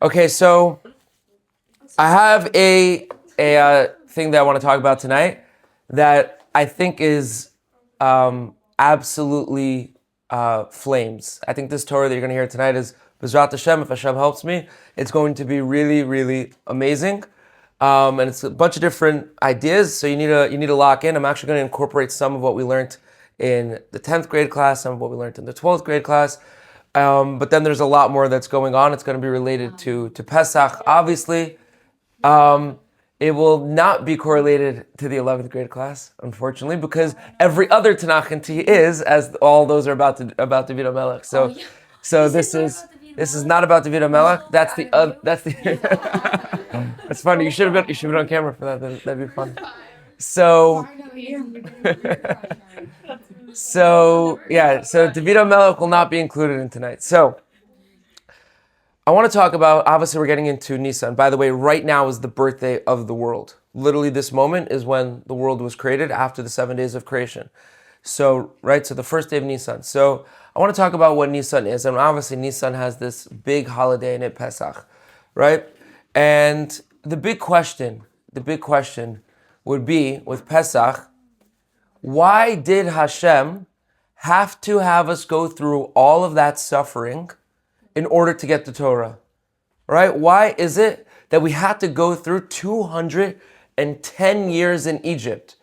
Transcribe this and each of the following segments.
Okay, so I have a thing that I want to talk about tonight that I think is absolutely flames. I think this Torah that you're going to hear tonight is B'ezrat Hashem. If Hashem helps me, it's going to be really, really amazing. And it's a bunch of different ideas, so you need to lock in. I'm actually going to incorporate some of what we learned in the 10th grade class, some of what we learned in the 12th grade class. But then there's a lot more that's going on. It's going to be related to Pesach, obviously. It will not be correlated to the 11th grade class, unfortunately, because every other Tanach and T is, as all those are about David HaMelech. So this is not about David HaMelech. That's the that's funny. You should have been on camera for that. That'd be fun. So David HaMelech will not be included in tonight. So I want to talk about, obviously we're getting into Nisan. By the way, right now is the birthday of the world. Literally this moment is when the world was created after the 7 days of creation. So the first day of Nisan. So I want to talk about what Nisan is. And obviously Nisan has this big holiday in it, Pesach, right? And the big question would be with Pesach, why did Hashem have to have us go through all of that suffering in order to get the Torah, right? Why is it that we had to go through 210 years in Egypt,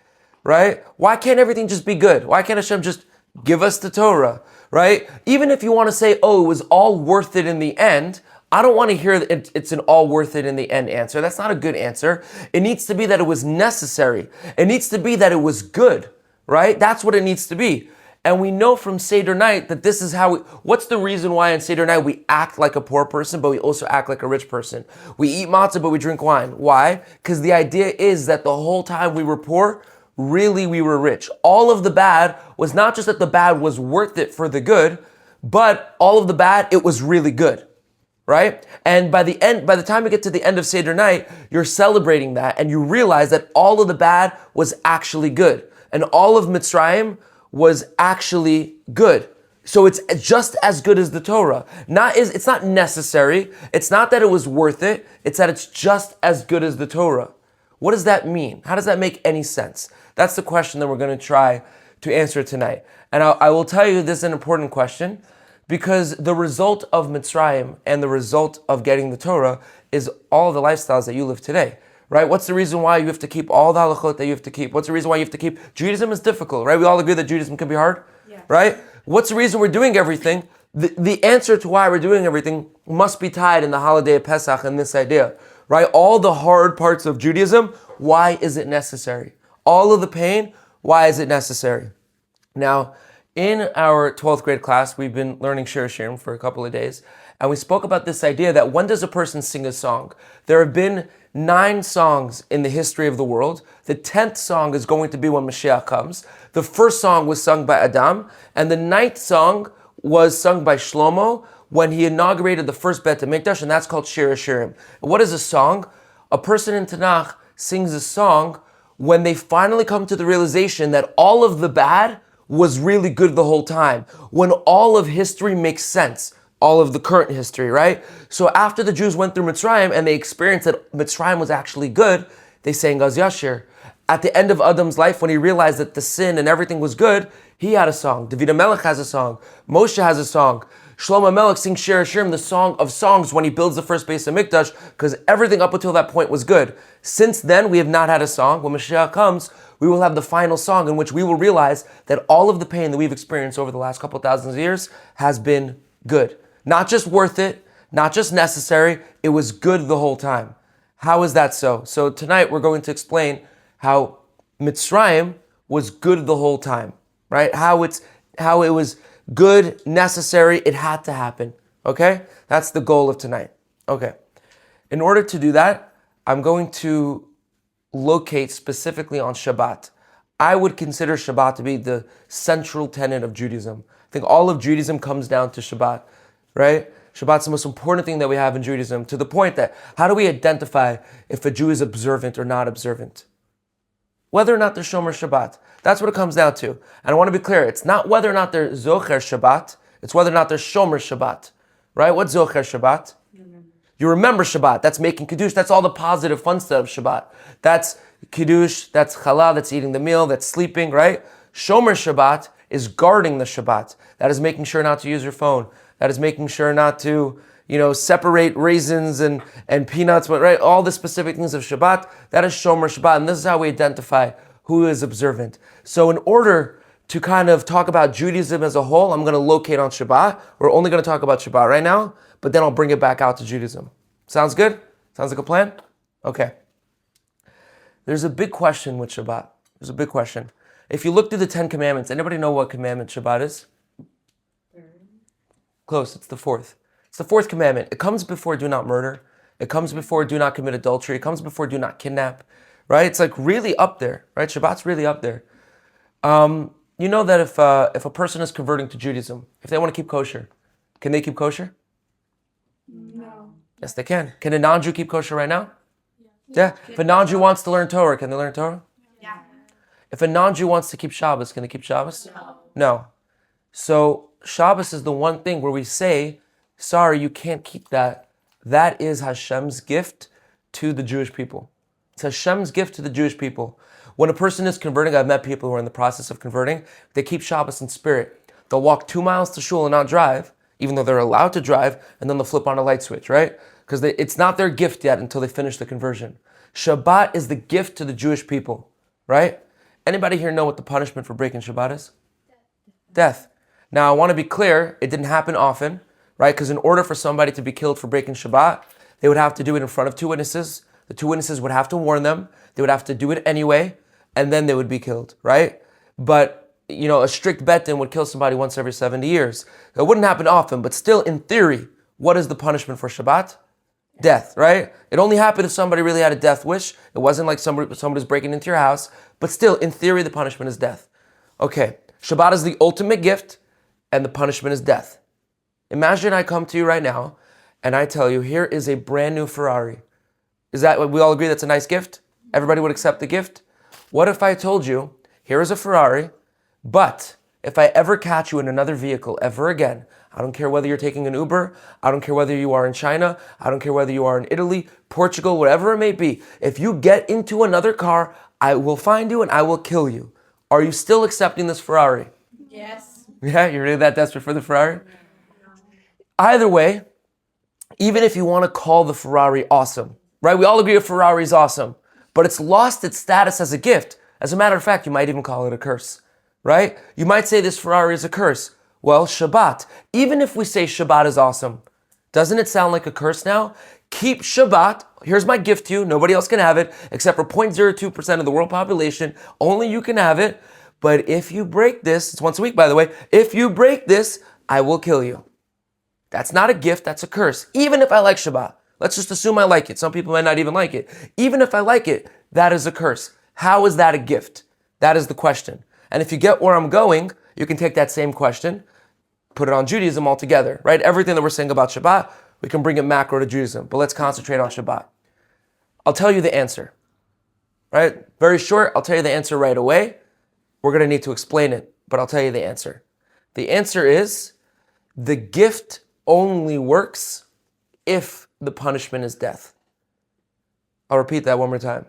right? Why can't everything just be good? Why can't Hashem just give us the Torah, right? Even if you want to say, oh, it was all worth it in the end, I don't want to hear that it's an all worth it in the end answer. That's not a good answer. It needs to be that it was necessary. It needs to be that it was good, right? That's what it needs to be. And we know from Seder night that this is how what's the reason why on Seder night we act like a poor person, but we also act like a rich person? We eat matzah, but we drink wine. Why? Because the idea is that the whole time we were poor, really we were rich. All of the bad was not just that the bad was worth it for the good, but all of the bad, it was really good, right? And by the time you get to the end of Seder night, you're celebrating that and you realize that all of the bad was actually good. And all of Mitzrayim was actually good. So it's just as good as the Torah. It's not necessary. It's not that it was worth it. It's that it's just as good as the Torah. What does that mean? How does that make any sense? That's the question that we're going to try to answer tonight. And I will tell you this is an important question because the result of Mitzrayim and the result of getting the Torah is all the lifestyles that you live today. Right? What's the reason why you have to keep all the halachot that you have to keep? What's the reason why you have to keep? Judaism is difficult, right? We all agree that Judaism can be hard, right? What's the reason we're doing everything? The answer to why we're doing everything must be tied in the holiday of Pesach and this idea, right? All the hard parts of Judaism, why is it necessary? All of the pain, why is it necessary? Now, in our 12th grade class, we've been learning Shir Shirim for a couple of days, and we spoke about this idea that when does a person sing a song? There have been 9 songs in the history of the world. The 10th song is going to be when Mashiach comes. The first song was sung by Adam, and the 9th song was sung by Shlomo when he inaugurated the first Beit HaMikdash, and that's called Shir Shirim. What is a song? A person in Tanach sings a song when they finally come to the realization that all of the bad was really good the whole time, when all of history makes sense. All of the current history, right? So after the Jews went through Mitzrayim and they experienced that Mitzrayim was actually good, they sang Az Yashir. At the end of Adam's life, when he realized that the sin and everything was good, he had a song. David HaMelech has a song. Moshe has a song. Shlomo Melech sings Shir Shirim, the song of songs, when he builds the first Beis HaMikdash, because everything up until that point was good. Since then, we have not had a song. When Mashiach comes, we will have the final song in which we will realize that all of the pain that we've experienced over the last couple thousand years has been good. Not just worth it, not just necessary, it was good the whole time. How is that so? So tonight we're going to explain how Mitzrayim was good the whole time, right? How it was good, necessary, it had to happen, okay? That's the goal of tonight, okay. In order to do that, I'm going to locate specifically on Shabbat. I would consider Shabbat to be the central tenet of Judaism. I think all of Judaism comes down to Shabbat. Right? Shabbat's the most important thing that we have in Judaism, to the point that how do we identify if a Jew is observant or not observant? Whether or not they're Shomer Shabbat. That's what it comes down to. And I want to be clear, it's not whether or not they're Zocher Shabbat, it's whether or not they're Shomer Shabbat. Right? What's Zocher Shabbat? You remember Shabbat. That's making Kiddush. That's all the positive, fun stuff of Shabbat. That's Kiddush, that's Challah, that's eating the meal, that's sleeping, right? Shomer Shabbat is guarding the Shabbat. That is making sure not to use your phone. That is making sure not to, separate raisins and peanuts, right? All the specific things of Shabbat. That is Shomer Shabbat. And this is how we identify who is observant. So in order to kind of talk about Judaism as a whole, I'm going to locate on Shabbat. We're only going to talk about Shabbat right now, but then I'll bring it back out to Judaism. Sounds good? Sounds like a plan? Okay. There's a big question with Shabbat. There's a big question. If you look through the 10 commandments, anybody know what commandment Shabbat is? Close, it's the fourth. It's the fourth commandment. It comes before do not murder. It comes before do not commit adultery. It comes before do not kidnap. Right? It's like really up there. Right? Shabbat's really up there. You know that if a person is converting to Judaism, if they want to keep kosher, can they keep kosher? No. Yes, they can. Can a non-Jew keep kosher right now? Yeah. If a non-Jew wants to learn Torah, can they learn Torah? Yeah. If a non-Jew wants to keep Shabbos, can they keep Shabbos? No. No. So Shabbos is the one thing where we say, sorry, you can't keep that. That is Hashem's gift to the Jewish people. It's Hashem's gift to the Jewish people. When a person is converting, I've met people who are in the process of converting, they keep Shabbos in spirit. They'll walk 2 miles to shul and not drive, even though they're allowed to drive, and then they'll flip on a light switch, right? Because it's not their gift yet until they finish the conversion. Shabbat is the gift to the Jewish people, right? Anybody here know what the punishment for breaking Shabbat is? Death. Now, I want to be clear, it didn't happen often, right? Because in order for somebody to be killed for breaking Shabbat, they would have to do it in front of 2 witnesses. The 2 witnesses would have to warn them. They would have to do it anyway, and then they would be killed, right? But, a strict bet din would kill somebody once every 70 years. It wouldn't happen often, but still, in theory, what is the punishment for Shabbat? Death, right? It only happened if somebody really had a death wish. It wasn't like somebody's breaking into your house, but still, in theory, the punishment is death. Okay, Shabbat is the ultimate gift, and the punishment is death. Imagine I come to you right now, and I tell you, here is a brand new Ferrari. Is that, we all agree that's a nice gift? Everybody would accept the gift? What if I told you, here is a Ferrari, but if I ever catch you in another vehicle ever again, I don't care whether you're taking an Uber, I don't care whether you are in China, I don't care whether you are in Italy, Portugal, whatever it may be, if you get into another car, I will find you and I will kill you. Are you still accepting this Ferrari? Yes. Yeah, you're really that desperate for the Ferrari? Either way, even if you want to call the Ferrari awesome, right? We all agree a Ferrari is awesome, but it's lost its status as a gift. As a matter of fact, you might even call it a curse, right? You might say this Ferrari is a curse. Well, Shabbat, even if we say Shabbat is awesome, doesn't it sound like a curse now? Keep Shabbat. Here's my gift to you. Nobody else can have it except for 0.02% of the world population. Only you can have it. But if you break this, it's once a week, by the way, if you break this, I will kill you. That's not a gift, that's a curse. Even if I like Shabbat. Let's just assume I like it. Some people might not even like it. Even if I like it, that is a curse. How is that a gift? That is the question. And if you get where I'm going, you can take that same question, put it on Judaism altogether, right? Everything that we're saying about Shabbat, we can bring it macro to Judaism. But let's concentrate on Shabbat. I'll tell you the answer, right? Very short, I'll tell you the answer right away. We're going to need to explain it, but I'll tell you the answer. The answer is the gift only works if the punishment is death. I'll repeat that one more time.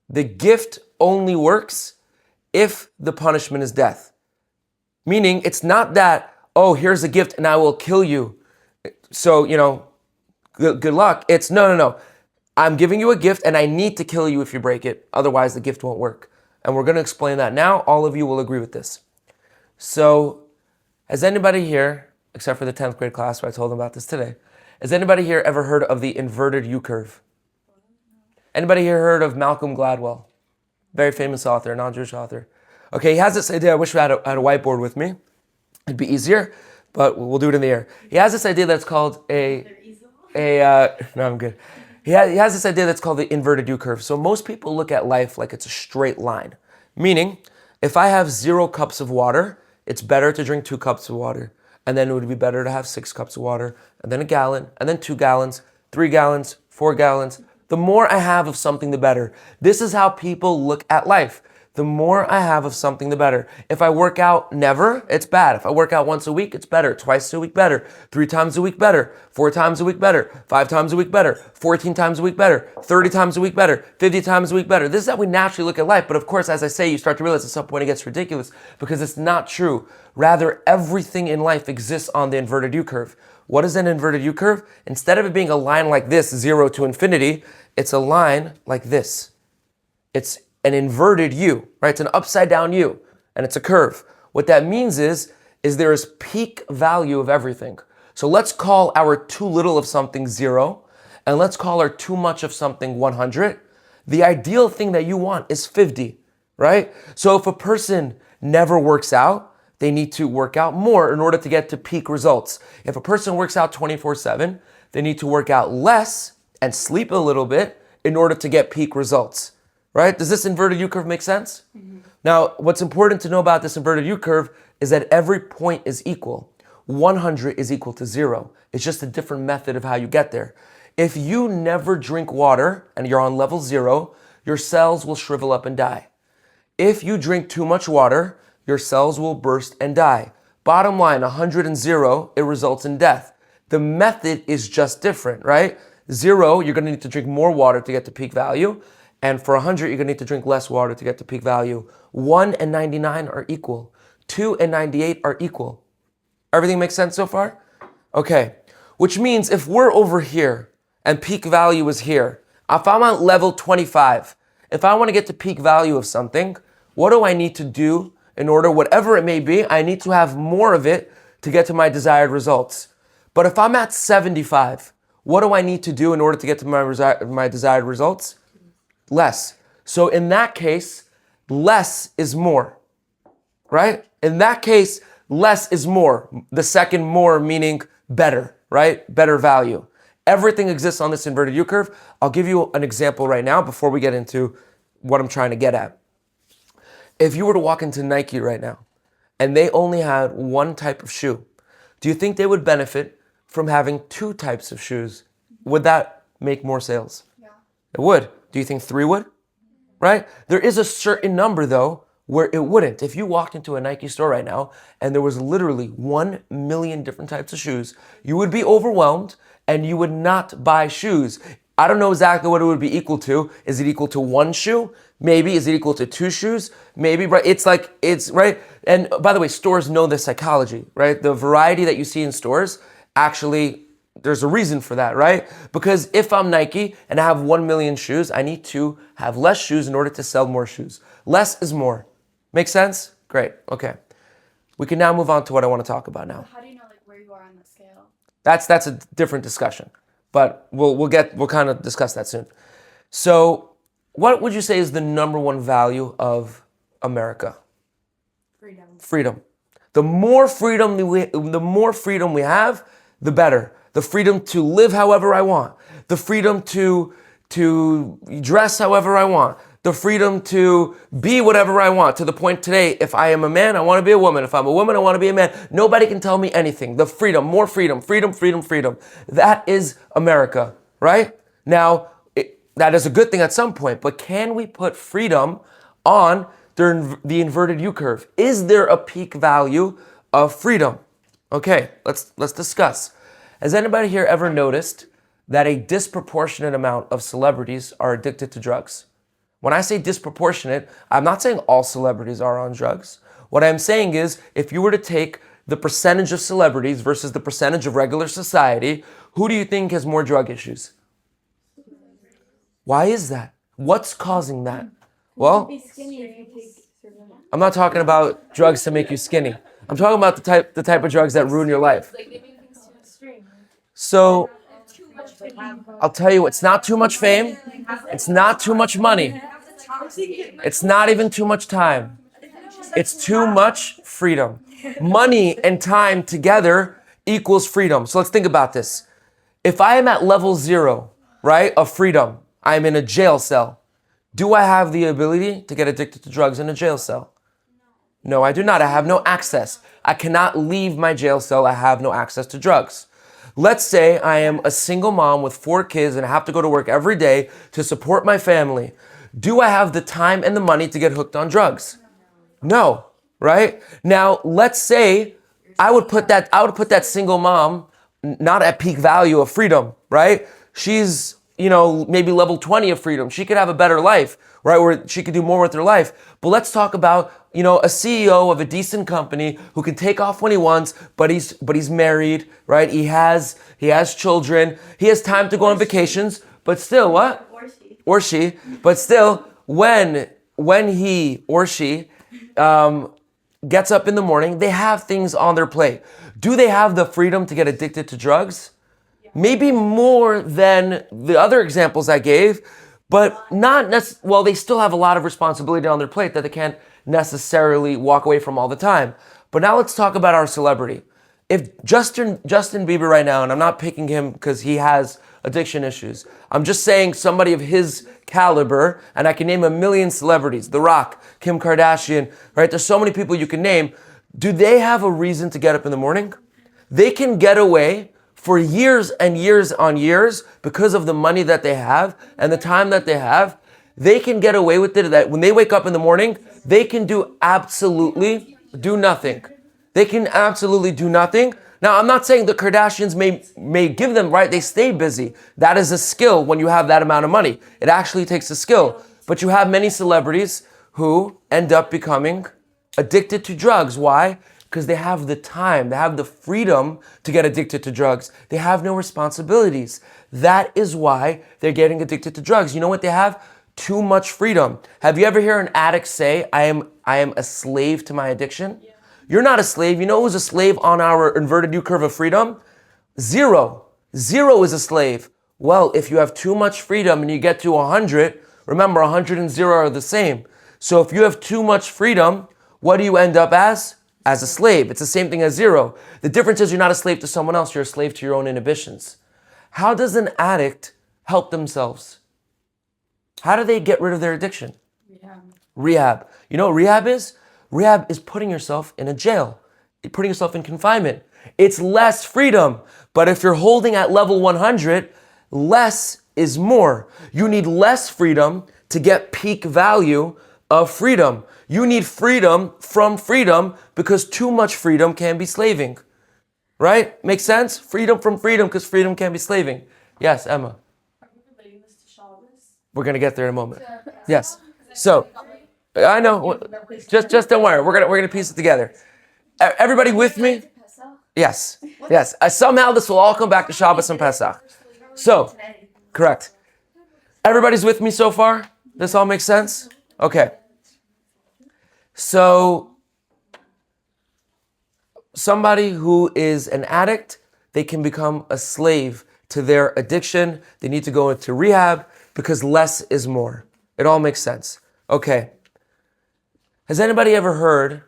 The gift only works if the punishment is death. Meaning it's not that, oh, here's a gift and I will kill you. So, good luck. It's no. I'm giving you a gift and I need to kill you if you break it. Otherwise the gift won't work. And we're going to explain that now. All of you will agree with this. So, has anybody here, except for the 10th grade class where I told them about this today, has anybody here ever heard of the inverted U-curve? Anybody here heard of Malcolm Gladwell? Very famous author, non-Jewish author. Okay, he has this idea. I wish we had a whiteboard with me. It'd be easier, but we'll do it in the air. He has this idea that's called no, I'm good. He has this idea that's called the inverted U-curve. So most people look at life like it's a straight line. Meaning, if I have 0 cups of water, it's better to drink 2 cups of water. And then it would be better to have 6 cups of water, and then a gallon, and then 2 gallons, 3 gallons, 4 gallons. The more I have of something, the better. This is how people look at life. The more I have of something, the better. If I work out never, it's bad. If I work out once a week, it's better. Twice a week, better. 3 times a week, better. 4 times a week, better. 5 times a week, better. 14 times a week, better. 30 times a week, better. 50 times a week, better. This is how we naturally look at life. But of course, as I say, you start to realize at some point it gets ridiculous because it's not true. Rather, everything in life exists on the inverted U curve. What is an inverted U curve? Instead of it being a line like this, 0 to infinity, it's a line like this. It's an inverted U, right? It's an upside down U, and it's a curve. What that means is there is peak value of everything. So let's call our too little of something 0, and let's call our too much of something 100. The ideal thing that you want is 50, right? So if a person never works out, they need to work out more in order to get to peak results. If a person works out 24/7, they need to work out less and sleep a little bit in order to get peak results. Right? Does this inverted U curve make sense? Mm-hmm. Now, what's important to know about this inverted U curve is that every point is equal. 100 is equal to 0. It's just a different method of how you get there. If you never drink water and you're on level 0, your cells will shrivel up and die. If you drink too much water, your cells will burst and die. Bottom line, 100 and 0, it results in death. The method is just different, right? 0, you're going to need to drink more water to get to peak value. And for 100, you're going to need to drink less water to get to peak value. 1 and 99 are equal. 2 and 98 are equal. Everything makes sense so far? Okay. Which means if we're over here and peak value is here, if I'm on level 25, if I want to get to peak value of something, what do I need to do in order, whatever it may be, I need to have more of it to get to my desired results. But if I'm at 75, what do I need to do in order to get to my desired results? Less. So in that case, less is more, right? In that case, less is more. The second more meaning better, right? Better value. Everything exists on this inverted U curve. I'll give you an example right now before we get into what I'm trying to get at. If you were to walk into Nike right now and they only had one type of shoe, do you think they would benefit from having 2 types of shoes? Would that make more sales? Yeah. It would. Do you think 3 would? Right? There is a certain number, though, where it wouldn't. If you walked into a Nike store right now and there was literally 1 million different types of shoes, you would be overwhelmed and you would not buy shoes. I don't know exactly what it would be equal to. Is it equal to 1 shoe? Maybe. Is it equal to 2 shoes? Maybe, right? It's right. And by the way, stores know this psychology, right? The variety that you see in stores actually, there's a reason for that, right? Because if I'm Nike and I have 1 million shoes, I need to have less shoes in order to sell more shoes. Less is more. Make sense? Great. Okay. We can now move on to what I want to talk about now. How do you know where you are on the scale? That's a different discussion, but we'll kind of discuss that soon. So, what would you say is the number one value of America? Freedom. Freedom. The more freedom we have, the better. The freedom to live however I want. The freedom to dress however I want. The freedom to be whatever I want. To the point today, if I am a man, I want to be a woman. If I'm a woman, I want to be a man. Nobody can tell me anything. The freedom, more freedom, freedom, freedom, freedom. That is America, right? Now, that is a good thing at some point, but can we put freedom on the inverted U curve? Is there a peak value of freedom? Okay, let's discuss. Has anybody here ever noticed that a disproportionate amount of celebrities are addicted to drugs? When I say disproportionate, I'm not saying all celebrities are on drugs. What I'm saying is, if you were to take the percentage of celebrities versus the percentage of regular society, who do you think has more drug issues? Why is that? What's causing that? Well, I'm not talking about drugs to make you skinny. I'm talking about the type of drugs that ruin your life. So, I'll tell you, it's not too much fame. It's not too much money. It's not even too much time. It's too much freedom. Money and time together equals freedom. So let's think about this. If I am at level 0, right, of freedom, I'm in a jail cell. Do I have the ability to get addicted to drugs in a jail cell? No, I do not. I have no access. I cannot leave my jail cell. I have no access to drugs. Let's say I am a single mom with 4 kids and I have to go to work every day to support my family. Do I have the time and the money to get hooked on drugs? No, right? Now, let's say I would put that single mom not at peak value of freedom, right? She's, maybe level 20 of freedom. She could have a better life, right? Where she could do more with her life. But let's talk about, a CEO of a decent company who can take off when he wants, but he's married, right? He has children. He has time to go on vacations, but still what? Or she. But still, when he or she gets up in the morning, they have things on their plate. Do they have the freedom to get addicted to drugs? Maybe more than the other examples I gave, but not necessarily. Well, they still have a lot of responsibility on their plate that they can't necessarily walk away from all the time. But now let's talk about our celebrity. If Justin Bieber right now, and I'm not picking him because he has addiction issues, I'm just saying somebody of his caliber, and I can name a million celebrities, The Rock, Kim Kardashian, right? There's so many people you can name. Do they have a reason to get up in the morning? They can get away for years and years on years because of the money that they have and the time that they have. They can get away with it that when they wake up in the morning, they can do absolutely do nothing. They can absolutely do nothing. Now, I'm not saying the Kardashians may give them, right? They stay busy. That is a skill when you have that amount of money. It actually takes a skill. But you have many celebrities who end up becoming addicted to drugs. Why? Because they have the time, they have the freedom to get addicted to drugs. They have no responsibilities. That is why they're getting addicted to drugs. You know what they have? Too much freedom. Have you ever heard an addict say, I am a slave to my addiction? Yeah. You're not a slave. You know who's a slave on our inverted U curve of freedom? Zero. Zero is a slave. Well, if you have too much freedom and you get to 100, remember 100 and 0 are the same. So if you have too much freedom, what do you end up as? As a slave. It's the same thing as 0. The difference is you're not a slave to someone else. You're a slave to your own inhibitions. How does an addict help themselves? How do they get rid of their addiction? Rehab. You know what rehab is? Rehab is putting yourself in a jail, putting yourself in confinement. It's less freedom. But if you're holding at level 100, less is more. You need less freedom to get peak value of freedom. You need freedom from freedom because too much freedom can be slaving. Right? Makes sense? Freedom from freedom because freedom can be slaving. Yes, Emma. Are we relating this to Shabbos? We're going to get there in a moment. Yes. So, I know. Just don't worry. We're gonna piece it together. Everybody with me? Yes. Yes. Somehow this will all come back to Shabbos and Pesach. So, correct. Everybody's with me so far? This all makes sense? Okay. So, somebody who is an addict, they can become a slave to their addiction. They need to go into rehab because less is more. It all makes sense. Okay. Has anybody ever heard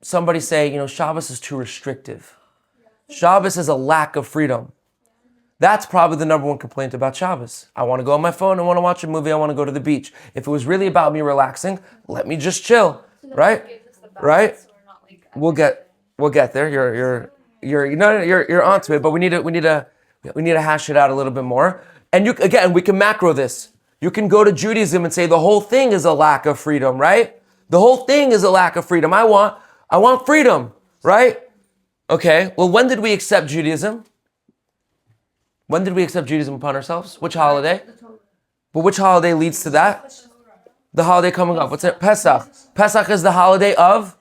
somebody say, Shabbos is too restrictive? Shabbos is a lack of freedom. That's probably the number one complaint about Shabbos. I want to go on my phone, I want to watch a movie, I want to go to the beach. If it was really about me relaxing, let me just chill, right? Right? We'll get there. You're onto it, but we need to hash it out a little bit more. And we can macro this. You can go to Judaism and say the whole thing is a lack of freedom, right? The whole thing is a lack of freedom. I want freedom, right? Okay, well, when did we accept Judaism? When did we accept Judaism upon ourselves? Which holiday? But which holiday leads to that? The holiday coming up. What's it? Pesach. Pesach is the holiday of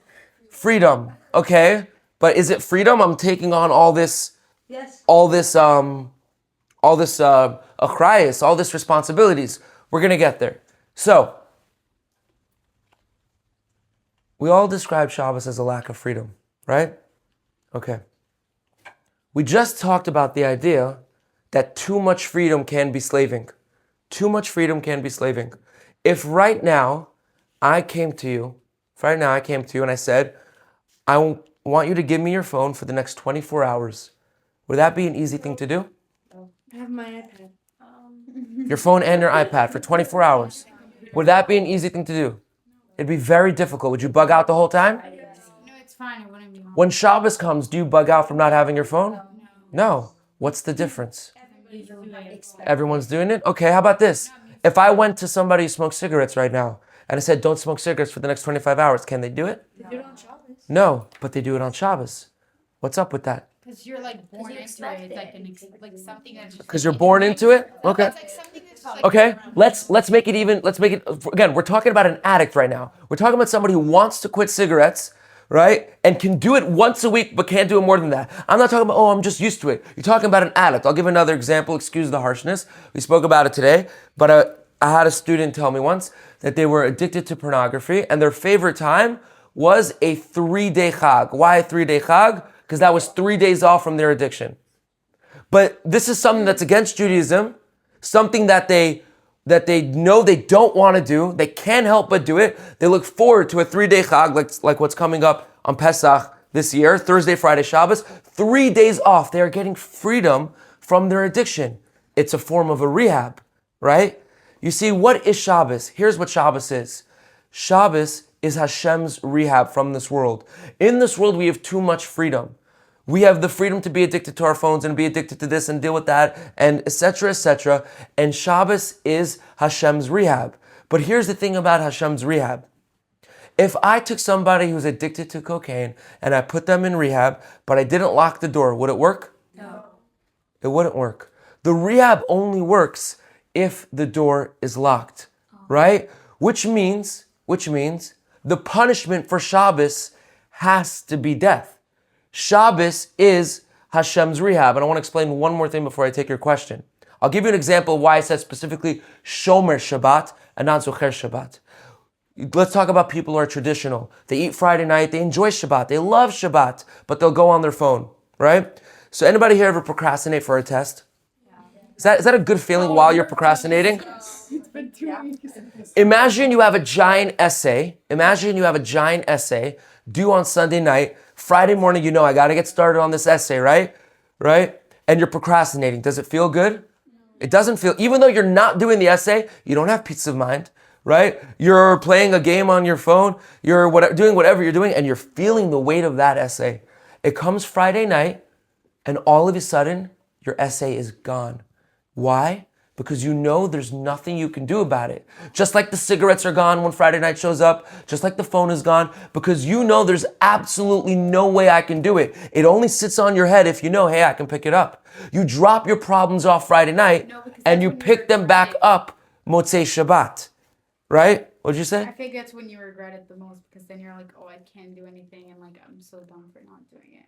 freedom. Okay, but is it freedom? I'm taking on all this achrayus, all this responsibilities. We're going to get there. So, we all describe Shabbos as a lack of freedom, right? Okay. We just talked about the idea that too much freedom can be slaving. Too much freedom can be slaving. If right now I came to you and I said, I want you to give me your phone for the next 24 hours, would that be an easy thing to do? I have my iPad. Your phone and your iPad for 24 hours. Would that be an easy thing to do? It'd be very difficult. Would you bug out the whole time? No, it's fine. It wouldn't be hard. When Shabbos comes, do you bug out from not having your phone? No. What's the difference? Everyone's doing it? Okay, how about this? If I went to somebody who smokes cigarettes right now and I said, don't smoke cigarettes for the next 25 hours, can they do it? They do it on Shabbos. No, but they do it on Shabbos. What's up with that? Because you're like born into it. It's like like something that's just. Because you're born into it? Okay. It's like something that's just like. Okay, let's make it even. Let's make it again. We're talking about an addict right now. We're talking about somebody who wants to quit cigarettes, right? And can do it once a week, but can't do it more than that. I'm not talking about, oh, I'm just used to it. You're talking about an addict. I'll give another example. Excuse the harshness. We spoke about it today, but I had a student tell me once that they were addicted to pornography, and their favorite time was a 3-day chag. Why a 3-day chag? Because that was 3 days off from their addiction. But this is something that's against Judaism, something that they know they don't want to do. They can't help but do it. They look forward to a 3-day chag, like what's coming up on Pesach this year, Thursday, Friday, Shabbos. 3 days off. They are getting freedom from their addiction. It's a form of a rehab, right? You see, what is Shabbos? Here's what Shabbos is. Shabbos is Hashem's rehab from this world. In this world, we have too much freedom. We have the freedom to be addicted to our phones and be addicted to this and deal with that and etc., etc. And Shabbos is Hashem's rehab. But here's the thing about Hashem's rehab. If I took somebody who's addicted to cocaine and I put them in rehab, but I didn't lock the door, would it work? No. It wouldn't work. The rehab only works if the door is locked, right? Which means the punishment for Shabbos has to be death. Shabbos is Hashem's rehab. And I want to explain one more thing before I take your question. I'll give you an example of why I said specifically Shomer Shabbat and not Zocher Shabbat. Let's talk about people who are traditional. They eat Friday night, they enjoy Shabbat, they love Shabbat, but they'll go on their phone, right? So anybody here ever procrastinate for a test? Is that a good feeling while you're procrastinating? It's been 2 weeks. Imagine you have a giant essay. Due on Sunday night. Friday morning, I got to get started on this essay, right? Right? And you're procrastinating. Does it feel good? It doesn't feel, even though you're not doing the essay, you don't have peace of mind, right? You're playing a game on your phone. You're doing whatever you're doing, and you're feeling the weight of that essay. It comes Friday night, and all of a sudden, your essay is gone. Why? Because you know there's nothing you can do about it. Just like the cigarettes are gone when Friday night shows up, just like the phone is gone, because you know there's absolutely no way I can do it. It only sits on your head if you know, hey, I can pick it up. You drop your problems off Friday night and you pick them back up Motzei Shabbat. Right? What'd you say? I think that's when you regret it the most because then you're like, oh, I can't do anything and like I'm so dumb for not doing it.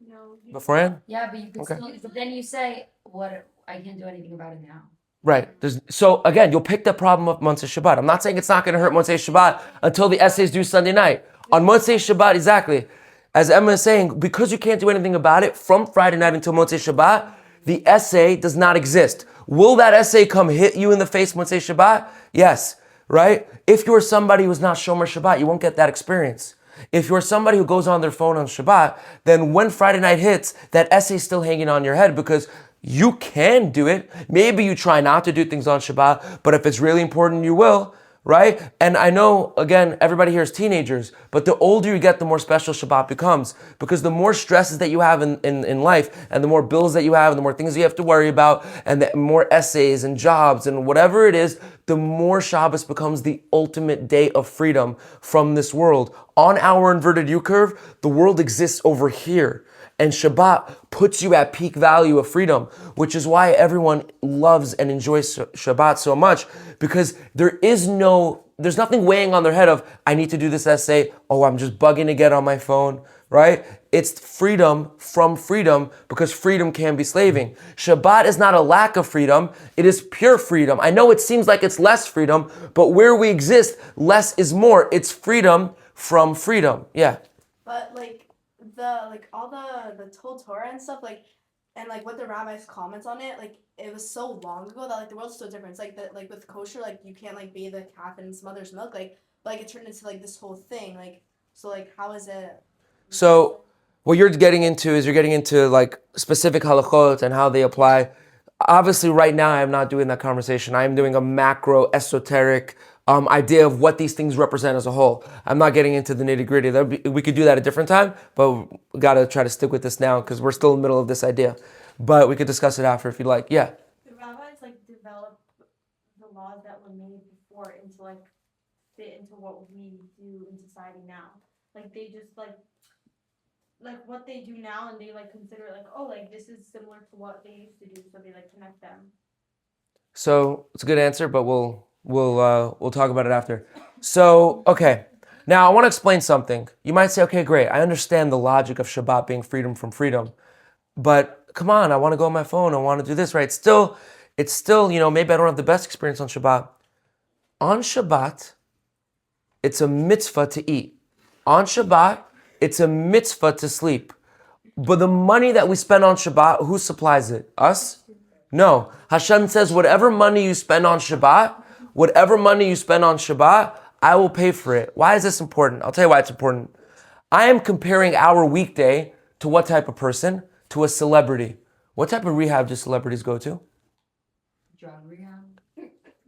No. Beforehand? Yeah, but you can still. But then you say, "What? I can't do anything about it now." Right. So again, you'll pick that problem up Motzei Shabbat. I'm not saying it's not going to hurt Motzei Shabbat until the essays due Sunday night. On Motzei Shabbat, exactly. As Emma is saying, because you can't do anything about it from Friday night until Motzei Shabbat, the essay does not exist. Will that essay come hit you in the face Motzei Shabbat? Yes. Right? If you're somebody who's not Shomer Shabbat, you won't get that experience. If you're somebody who goes on their phone on Shabbat, then when Friday night hits, that essay's still hanging on your head because you can do it. Maybe you try not to do things on Shabbat, but if it's really important, you will, right? And I know, again, everybody here is teenagers, but the older you get, the more special Shabbat becomes because the more stresses that you have in life and the more bills that you have and the more things you have to worry about and the more essays and jobs and whatever it is, the more Shabbos becomes the ultimate day of freedom from this world. On our inverted U-curve, the world exists over here. And Shabbat puts you at peak value of freedom, which is why everyone loves and enjoys Shabbat so much, because there's nothing weighing on their head of, I need to do this essay, oh, I'm just bugging to get on my phone, right? It's freedom from freedom, because freedom can be slaving. Shabbat is not a lack of freedom, it is pure freedom. I know it seems like it's less freedom, but where we exist, less is more. It's freedom from freedom, yeah. But all the whole Torah and stuff, and what the rabbis comments on it, it was so long ago that the world's so different. It's that with kosher, you can't bathe the calf in its mother's milk, but it turned into this whole thing. So how is it? So what you're getting into specific halachot and how they apply. Obviously, right now I'm not doing that conversation. I am doing a macro esoteric idea of what these things represent as a whole. I'm not getting into the nitty gritty. We could do that at a different time, but we got to try to stick with this now because we're still in the middle of this idea. But we could discuss it after if you'd like. Yeah. The rabbis develop the laws that were made before into like fit into what we do in society now. Like they just like what they do now, and they like consider it like, oh, like this is similar to what they used to do, so they like connect them. So it's a good answer, but we'll talk about it after. So, okay. Now I want to explain something. You might say, okay, great. I understand the logic of Shabbat being freedom from freedom. But come on, I want to go on my phone. I want to do this, right? It's still, maybe I don't have the best experience on Shabbat. On Shabbat, it's a mitzvah to eat. On Shabbat, it's a mitzvah to sleep. But the money that we spend on Shabbat, who supplies it? Us? No. Hashem says, whatever money you spend on Shabbat, I will pay for it. Why is this important? I'll tell you why it's important. I am comparing our weekday to what type of person? To a celebrity. What type of rehab do celebrities go to? Drug rehab.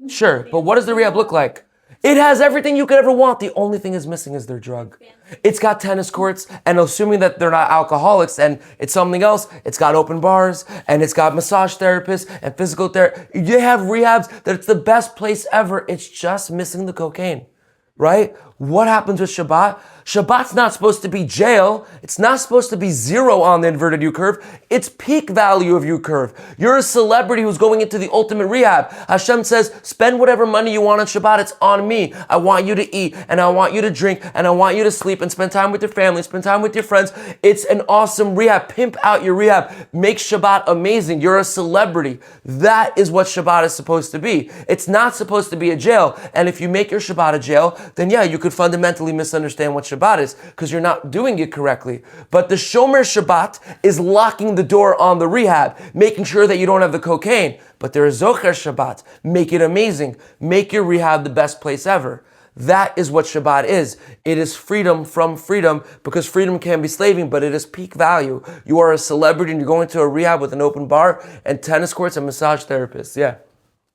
Sure, but what does the rehab look like? It has everything you could ever want. The only thing is missing is their drug. It's got tennis courts, and assuming that they're not alcoholics and it's something else, it's got open bars, and it's got massage therapists and physical therapy. You have rehabs that it's the best place ever. It's just missing the cocaine, right? What happens with Shabbat? Shabbat's not supposed to be jail. It's not supposed to be zero on the inverted U curve. It's peak value of U curve. You're a celebrity who's going into the ultimate rehab. Hashem says, spend whatever money you want on Shabbat. It's on me. I want you to eat, and I want you to drink, and I want you to sleep, and spend time with your family, spend time with your friends. It's an awesome rehab. Pimp out your rehab. Make Shabbat amazing. You're a celebrity. That is what Shabbat is supposed to be. It's not supposed to be a jail. And if you make your Shabbat a jail, then yeah, you could fundamentally misunderstand what Shabbat is because you're not doing it correctly. But the Shomer Shabbat is locking the door on the rehab, making sure that you don't have the cocaine. But there is Zocher Shabbat. Make it amazing. Make your rehab the best place ever. That is what Shabbat is. It is freedom from freedom, because freedom can be slaving, but it is peak value. You are a celebrity and you're going to a rehab with an open bar and tennis courts and massage therapists. Yeah.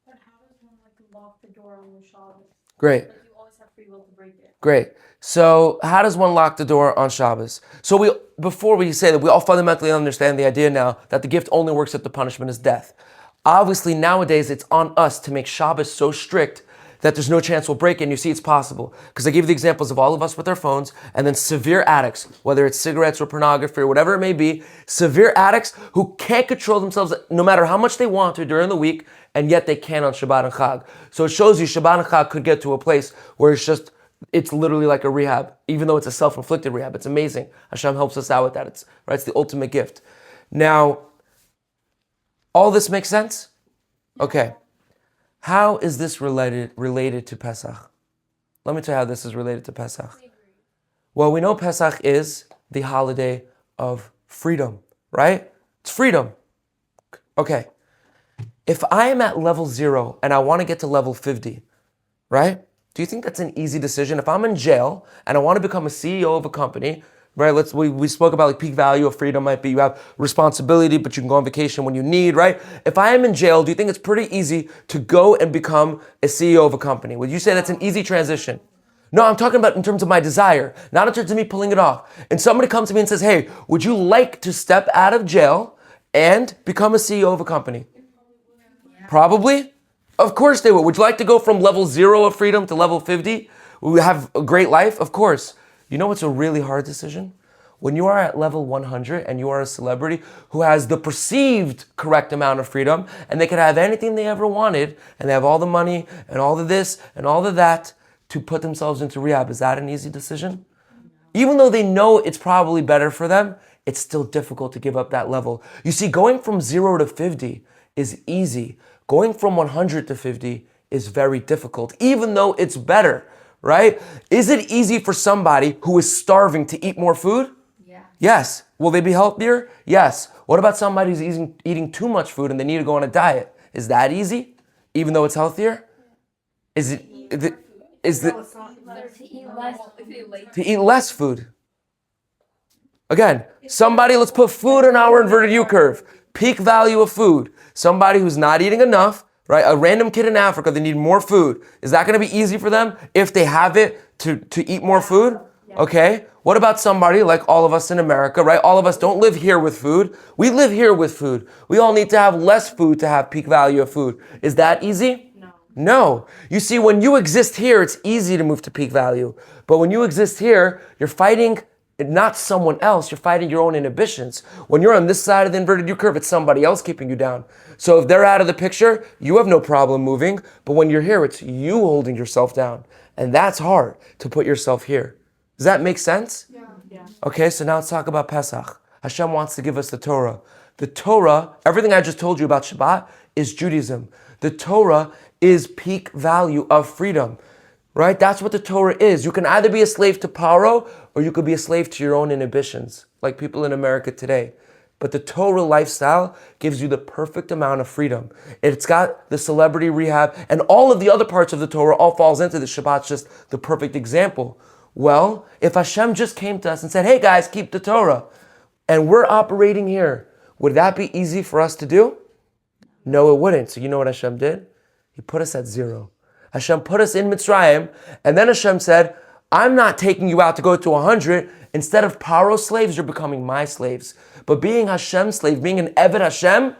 But how does one like lock the door on the Shabbos? Great. Like you always have free will to break it. Great. So how does one lock the door on Shabbos? So before we say that, we all fundamentally understand the idea now that the gift only works if the punishment is death. Obviously, nowadays, it's on us to make Shabbos so strict that there's no chance we'll break it, and you see it's possible. Because I gave you the examples of all of us with our phones, and then severe addicts, whether it's cigarettes or pornography or whatever it may be, severe addicts who can't control themselves no matter how much they want to during the week, and yet they can on Shabbat and Chag. So it shows you Shabbat and Chag could get to a place where it's literally like a rehab, even though it's a self-inflicted rehab. It's amazing. Hashem helps us out with that. It's the ultimate gift. Now, all this makes sense? Okay. How is this related to Pesach? Let me tell you how this is related to Pesach. Well, we know Pesach is the holiday of freedom, right? It's freedom. Okay. If I am at level 0 and I want to get to level 50, right? Do you think that's an easy decision? If I'm in jail and I want to become a CEO of a company, right? We spoke about like peak value of freedom might be you have responsibility, but you can go on vacation when you need, right? If I am in jail, do you think it's pretty easy to go and become a CEO of a company? Would you say that's an easy transition? No, I'm talking about in terms of my desire, not in terms of me pulling it off. And somebody comes to me and says, hey, would you like to step out of jail and become a CEO of a company? Probably. Of course they would. Would you like to go from level 0 of freedom to level 50? We have a great life? Of course. You know what's a really hard decision? When you are at level 100 and you are a celebrity who has the perceived correct amount of freedom and they can have anything they ever wanted and they have all the money and all of this and all of that to put themselves into rehab. Is that an easy decision? Even though they know it's probably better for them, it's still difficult to give up that level. You see, going from 0 to 50 is easy. Going from 100 to 50 is very difficult, even though it's better, right? Is it easy for somebody who is starving to eat more food? Yeah. Yes. Will they be healthier? Yes. What about somebody who's eating too much food and they need to go on a diet? Is that easy, even though it's healthier? To eat less food. Again, let's put food in our inverted U curve. Peak value of food. Somebody who's not eating enough, right? A random kid in Africa, they need more food. Is that going to be easy for them if they have it to eat more food? Okay. What about somebody like all of us in America, right? All of us don't live here with food. We live here with food. We all need to have less food to have peak value of food. Is that easy? No. You see, when you exist here, it's easy to move to peak value. But when you exist here, you're fighting not someone else, you're fighting your own inhibitions. When you're on this side of the inverted U curve, it's somebody else keeping you down. So if they're out of the picture, you have no problem moving. But when you're here, it's you holding yourself down. And that's hard to put yourself here. Does that make sense? Yeah. Okay, so now let's talk about Pesach. Hashem wants to give us the Torah. The Torah, everything I just told you about Shabbat, is Judaism. The Torah is peak value of freedom, right? That's what the Torah is. You can either be a slave to Pharaoh or you could be a slave to your own inhibitions, like people in America today. But the Torah lifestyle gives you the perfect amount of freedom. It's got the celebrity rehab and all of the other parts of the Torah all falls into the Shabbat's just the perfect example. Well, if Hashem just came to us and said, hey guys, keep the Torah, and we're operating here, would that be easy for us to do? No, it wouldn't. So you know what Hashem did? He put us at 0. Hashem put us in Mitzrayim, and then Hashem said, I'm not taking you out to go to 100. Instead of Pharaoh's slaves, you're becoming my slaves. But being Hashem's slave, being an Eved Hashem,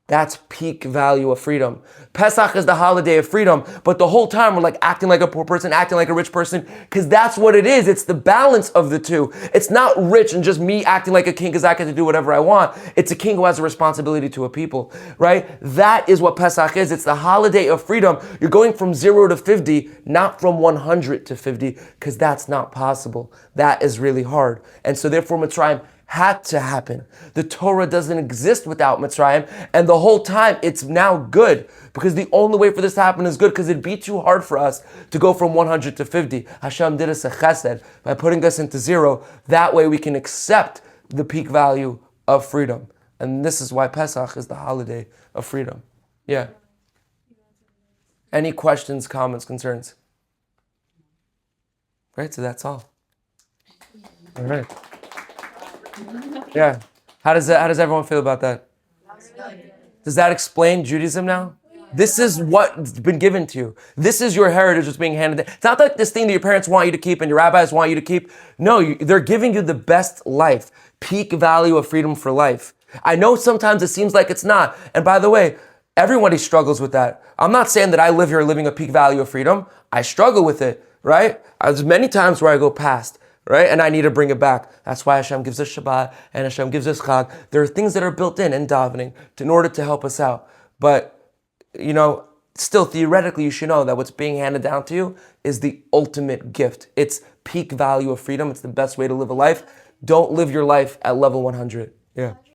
that's peak value of freedom. Pesach is the holiday of freedom, but the whole time we're like acting like a poor person, acting like a rich person, because that's what it is. It's the balance of the two. It's not rich and just me acting like a king because I get to do whatever I want. It's a king who has a responsibility to a people, right? That is what Pesach is. It's the holiday of freedom. You're going from 0 to 50, not from 100 to 50, because that's not possible. That is really hard. And so therefore Mitzrayim had to happen. The Torah doesn't exist without Mitzrayim, and the whole time it's now good, because the only way for this to happen is good, because it'd be too hard for us to go from 100 to 50. Hashem did us a chesed by putting us into 0. That way we can accept the peak value of freedom. And this is why Pesach is the holiday of freedom. Yeah. Any questions, comments, concerns? Right, so that's all. All right. Yeah. How does everyone feel about that? Does that explain Judaism now? This is what's been given to you. This is your heritage that's being handed down. It's not like this thing that your parents want you to keep and your rabbis want you to keep. No, they're giving you the best life, peak value of freedom for life. I know sometimes it seems like it's not. And by the way, everybody struggles with that. I'm not saying that I live here living a peak value of freedom. I struggle with it, right? There's many times where I go past. Right? And I need to bring it back. That's why Hashem gives us Shabbat and Hashem gives us Chag. There are things that are built in davening in order to help us out. But, still theoretically you should know that what's being handed down to you is the ultimate gift. It's peak value of freedom. It's the best way to live a life. Don't live your life at level 100. Yeah.